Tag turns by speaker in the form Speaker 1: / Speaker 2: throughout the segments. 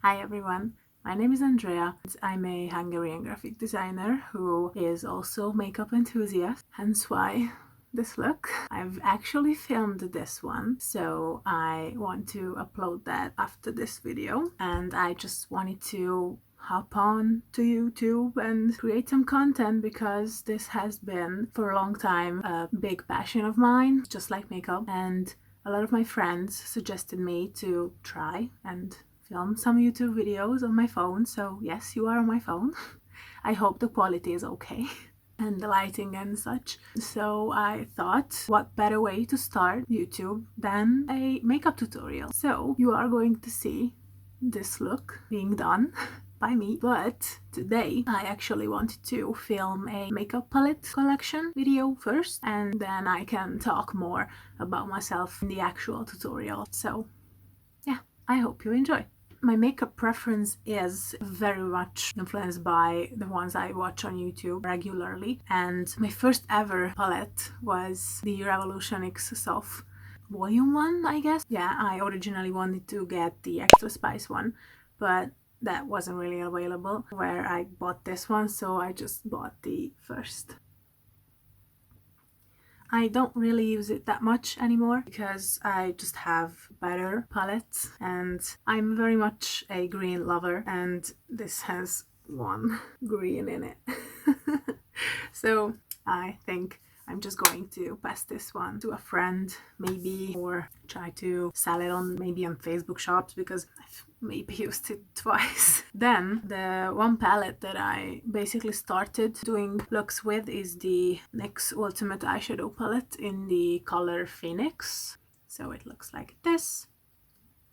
Speaker 1: Hi everyone, my name is Andrea. I'm a Hungarian graphic designer who is also makeup enthusiast, hence why this look. I've actually filmed this one, so I want to upload that after this video, and I just wanted to hop on to YouTube and create some content because this has been for a long time a big passion of mine, just like makeup, and a lot of my friends suggested me to try and film some YouTube videos on my phone. So yes, you are on my phone. I hope the quality is okay and the lighting and such. So I thought, what better way to start YouTube than a makeup tutorial? So you are going to see this look being done by me, but today I actually wanted to film a makeup palette collection video first, and then I can talk more about myself in the actual tutorial. So yeah, I hope you enjoy. My makeup preference is very much influenced by the ones I watch on YouTube regularly, and my first ever palette was the Revolution X Soph Volume 1, I guess. Yeah, I originally wanted to get the Extra Spice one, but that wasn't really available where I bought this one, so I just bought the first. I don't really use it that much anymore because I just have better palettes, and I'm very much a green lover, and this has one green in it. So I think I'm just going to pass this one to a friend maybe, or try to sell it on maybe on Facebook shops because I've maybe used it twice. Then the one palette that I basically started doing looks with is the NYX Ultimate Eyeshadow palette in the color Phoenix. So it looks like this.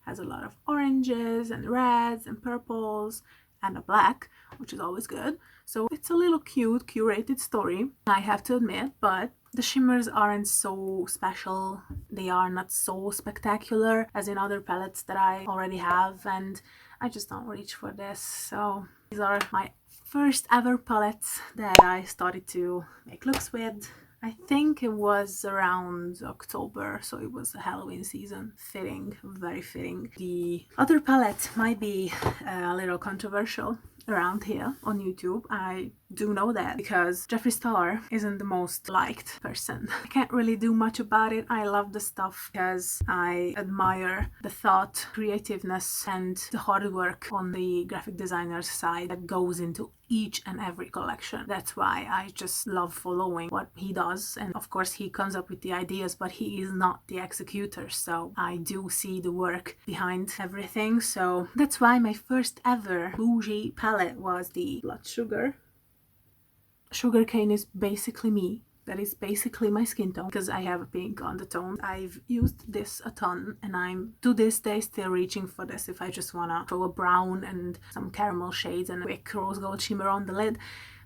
Speaker 1: Has a lot of oranges and reds and purples and a black, which is always good. So it's a little cute, curated story, I have to admit, but the shimmers aren't so special. They are not so spectacular as in other palettes that I already have, and I just don't reach for this. So these are my first ever palettes that I started to make looks with. I think it was around October, so it was the Halloween season. Fitting, very fitting. The other palette might be a little controversial around here on YouTube. I do know that because Jeffree Star isn't the most liked person. I can't really do much about it. I love the stuff because I admire the thought, creativeness, and the hard work on the graphic designer's side that goes into each and every collection. That's why I just love following what he does, and of course he comes up with the ideas, but he is not the executor, so I do see the work behind everything. So that's why my first ever bougie palette was the BLOODSUGAR. Sugarcane is basically me. That is basically my skin tone because I have a pink undertone. I've used this a ton, and I'm to this day still reaching for this if I just wanna throw a brown and some caramel shades and a quick rose gold shimmer on the lid,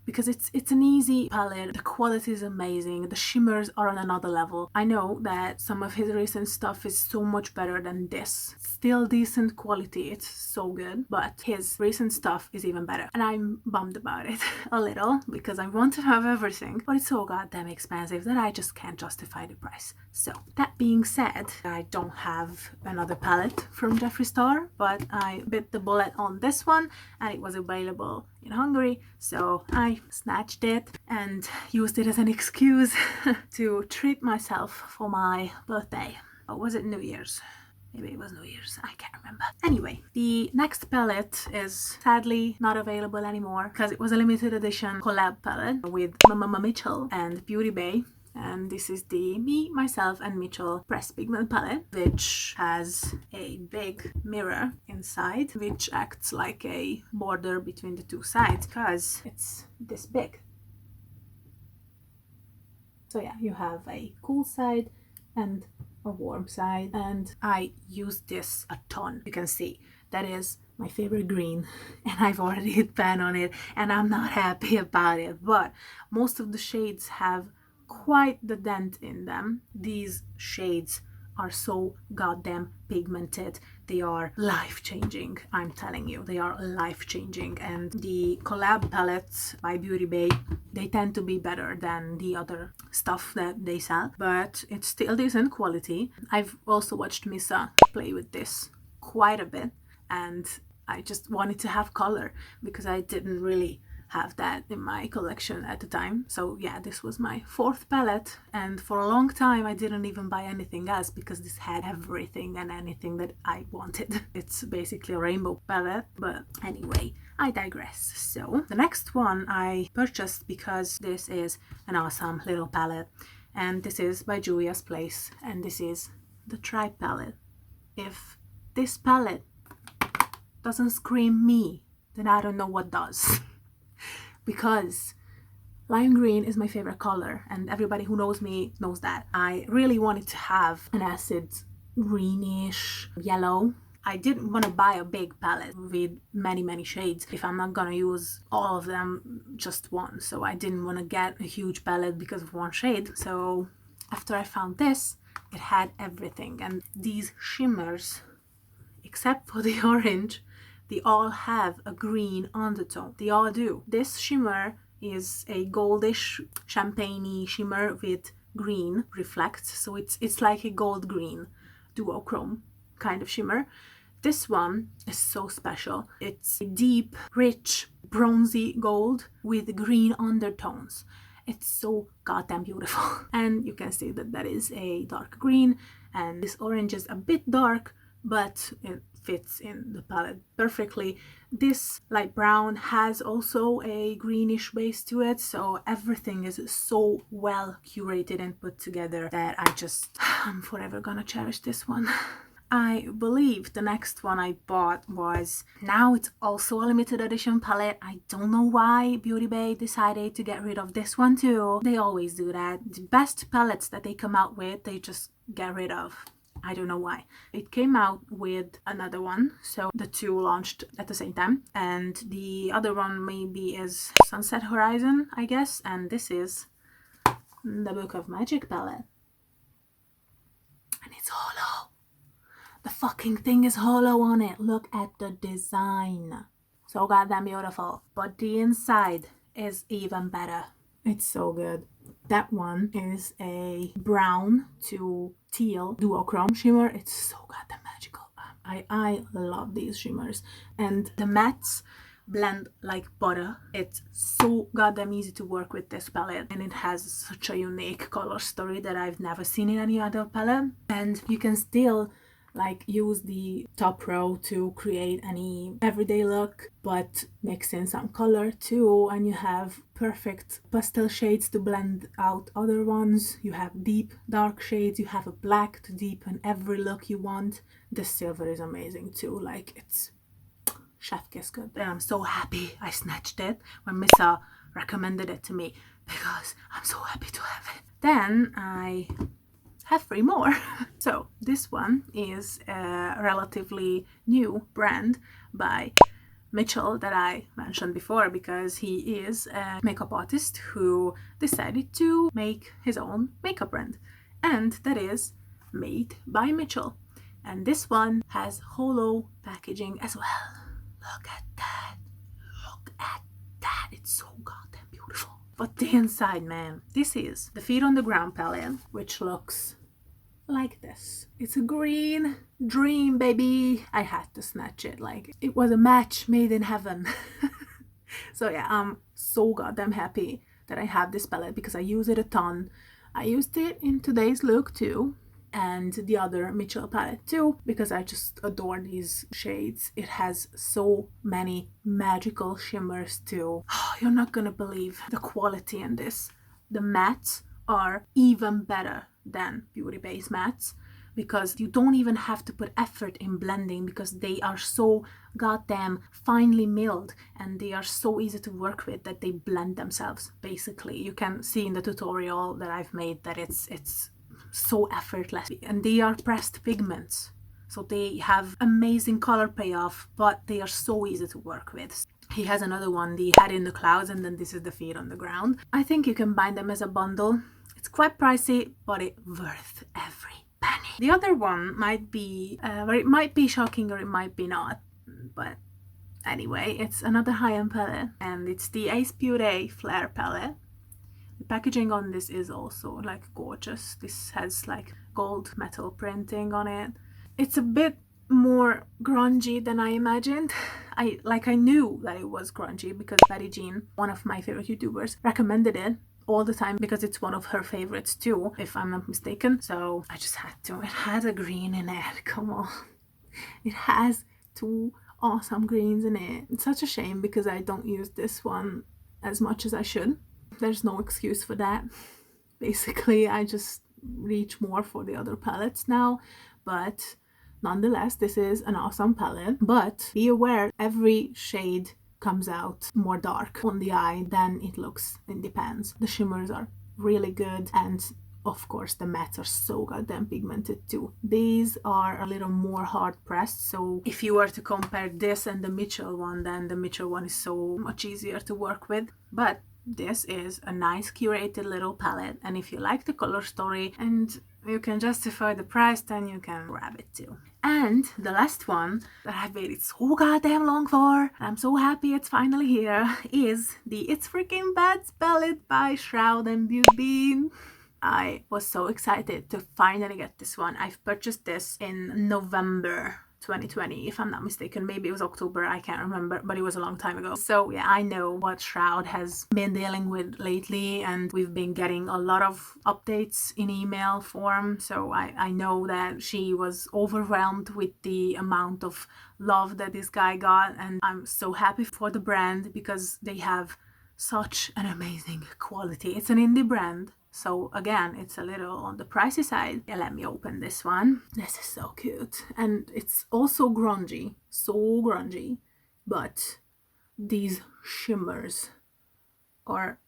Speaker 1: because it's an easy palette. The quality is amazing. The shimmers are on another level. I know that some of his recent stuff is so much better than this. Still decent quality, it's so good, but his recent stuff is even better. And I'm bummed about it a little because I want to have everything, but it's so goddamn expensive that I just can't justify the price. So that being said, I don't have another palette from Jeffree Star, but I bit the bullet on this one and it was available in Hungary, so I snatched it and used it as an excuse to treat myself for my birthday. Or was it New Year's? Maybe it was New Year's, I can't remember. Anyway, the next palette is sadly not available anymore because it was a limited edition collab palette with MMMMitchell and Beautbean. And this is the Me, Myself and Mitchell Press Pigment palette, which has a big mirror inside, which acts like a border between the two sides because it's this big. So yeah, you have a cool side and a warm side, and I use this a ton. You can see that is my favorite green, and I've already hit pan on it and I'm not happy about it, but most of the shades have quite the dent in them. These shades are so goddamn pigmented. They are life-changing, I'm telling you. They are life-changing, and the collab palettes by Beautbean, they tend to be better than the other stuff that they sell, but it's still decent quality. I've also watched Misa play with this quite a bit, and I just wanted to have color because I didn't really have that in my collection at the time. So yeah, this was my 4th palette, and for a long time I didn't even buy anything else because this had everything and anything that I wanted. It's basically a rainbow palette, but anyway, I digress. So the next one I purchased because this is an awesome little palette, and this is by Juvia's Place, and this is the Tribe palette. If this palette doesn't scream me, then I don't know what does. Because lime green is my favorite color, and everybody who knows me knows that. I really wanted to have an acid greenish yellow. I didn't want to buy a big palette with many shades if I'm not gonna use all of them just once. So I didn't want to get a huge palette because of one shade. So after I found this, it had everything, and these shimmers, except for the orange, they all have a green undertone. They all do. This shimmer is a goldish champagne-y shimmer with green reflects, so it's like a gold green duochrome kind of shimmer. This one is so special. It's a deep, rich, bronzy gold with green undertones. It's so goddamn beautiful. And you can see that that is a dark green, and this orange is a bit dark, but it fits in the palette perfectly. This light brown has also a greenish base to it, so everything is so well curated and put together that I'm forever gonna cherish this one. I believe the next one I bought was, now it's also a limited edition palette. I don't know why Beauty Bay decided to get rid of this one too. They always do that. The best palettes that they come out with, they just get rid of. I don't know why. It came out with another one, so the two launched at the same time, and the other one maybe is Sunset Horizon, I guess, and this is the Book of Magic palette. And it's hollow. The fucking thing is hollow on it. Look at the design. So goddamn beautiful. But the inside is even better. It's so good. That one is a brown to teal duochrome shimmer. It's so goddamn magical. I love these shimmers. And the mattes blend like butter. It's so goddamn easy to work with this palette, and it has such a unique color story that I've never seen in any other palette. And you can still like use the top row to create any everyday look, but mix in some color too, and you have perfect pastel shades to blend out other ones. You have deep dark shades, you have a black to deepen every look you want. The silver is amazing too, like it's chef kiss good. And I'm so happy I snatched it when Missa recommended it to me, because I'm so happy to have it. Then I have 3 more. So this one is a relatively new brand by Mitchell that I mentioned before, because he is a makeup artist who decided to make his own makeup brand, and that is Made by Mitchell. And this one has hollow packaging as well. Look at that. Look at that. It's so goddamn beautiful. But the inside, man. This is the Feet on the Ground palette, which looks like this. It's a green dream, baby. I had to snatch it. Like, it was a match made in heaven. So yeah, I'm so goddamn happy that I have this palette because I use it a ton. I used it in today's look too, and the other Mitchell palette too, because I just adore these shades. It has so many magical shimmers too. Oh, you're not gonna believe the quality in this. The mattes are even better than Beauty Bay's mattes, because you don't even have to put effort in blending, because they are so goddamn finely milled and they are so easy to work with that they blend themselves. Basically, you can see in the tutorial that I've made that it's so effortless. And they are pressed pigments, so they have amazing color payoff, but they are so easy to work with. He has another one, the Head in the Clouds, and then this is the Feet on the Ground. I think you can buy them as a bundle. It's quite pricey, but it's worth every penny. The other one might be or it might be shocking or it might be not, but anyway, it's another high-end palette, and it's the Ace Beauty Flair palette. The packaging on this is also like gorgeous. This has like gold metal printing on it. It's a bit more grungy than I imagined. I knew that it was grungy because Betty Jean, one of my favorite YouTubers, recommended it all the time because it's one of her favorites too, if I'm not mistaken. So I just had to. It had a green in it. Come on. It has two awesome greens in it. It's such a shame because I don't use this one as much as I should. There's no excuse for that. Basically, I just reach more for the other palettes now, but nonetheless, this is an awesome palette. But be aware, every shade comes out more dark on the eye than it looks in the pans. The shimmers are really good, and of course the mattes are so goddamn pigmented too. These are a little more hard pressed, so if you were to compare this and the Mitchell one, then the Mitchell one is so much easier to work with. But this is a nice curated little palette, and if you like the color story and you can justify the price, then you can grab it too. And the last one that I've waited so goddamn long for, and I'm so happy it's finally here, is the It's Freaking Bad palette by Shroud and Beautbean. I was so excited to finally get this one. I've purchased this in November 2020, if I'm not mistaken. Maybe it was October, I can't remember, but it was a long time ago. So yeah, I know what Shroud has been dealing with lately, and we've been getting a lot of updates in email form. So I know that she was overwhelmed with the amount of love that this guy got, and I'm so happy for the brand because they have such an amazing quality. It's an indie brand, so again, it's a little on the pricey side. Yeah, let me open this one. This is so cute. And it's also grungy, so grungy. But these shimmers are,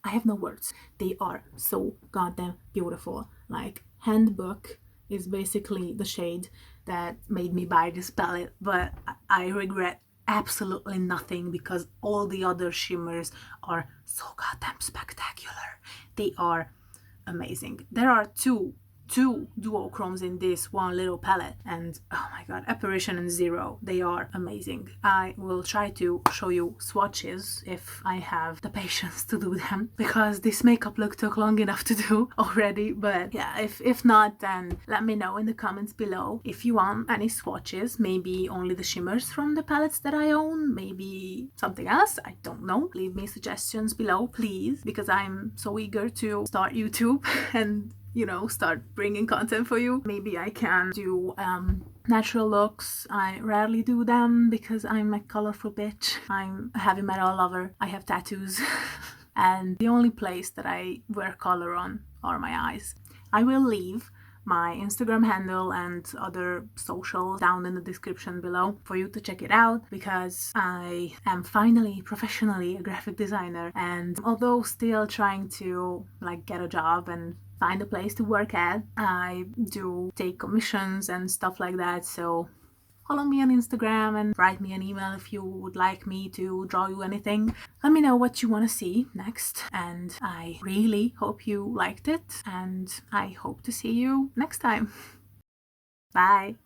Speaker 1: I have no words. They are so goddamn beautiful. Like, Handbook is basically the shade that made me buy this palette, but I regret absolutely nothing because all the other shimmers are so goddamn spectacular. They are amazing. There are two duochromes in this one little palette, and oh my god, Apparition and Zero, they are amazing. I will try to show you swatches if I have the patience to do them, because this makeup look took long enough to do already. But yeah, if not, then let me know in the comments below if you want any swatches, maybe only the shimmers from the palettes that I own, maybe something else, I don't know. Leave me suggestions below, please, because I'm so eager to start YouTube and, you know, start bringing content for you. Maybe I can do natural looks. I rarely do them because I'm a colorful bitch. I'm a heavy metal lover. I have tattoos. And the only place that I wear color on are my eyes. I will leave my Instagram handle and other socials down in the description below for you to check it out, because I am finally professionally a graphic designer, and although still trying to like get a job and find a place to work at, I do take commissions and stuff like that. So follow me on Instagram and write me an email if you would like me to draw you anything. Let me know what you want to see next, and I really hope you liked it, and I hope to see you next time. Bye!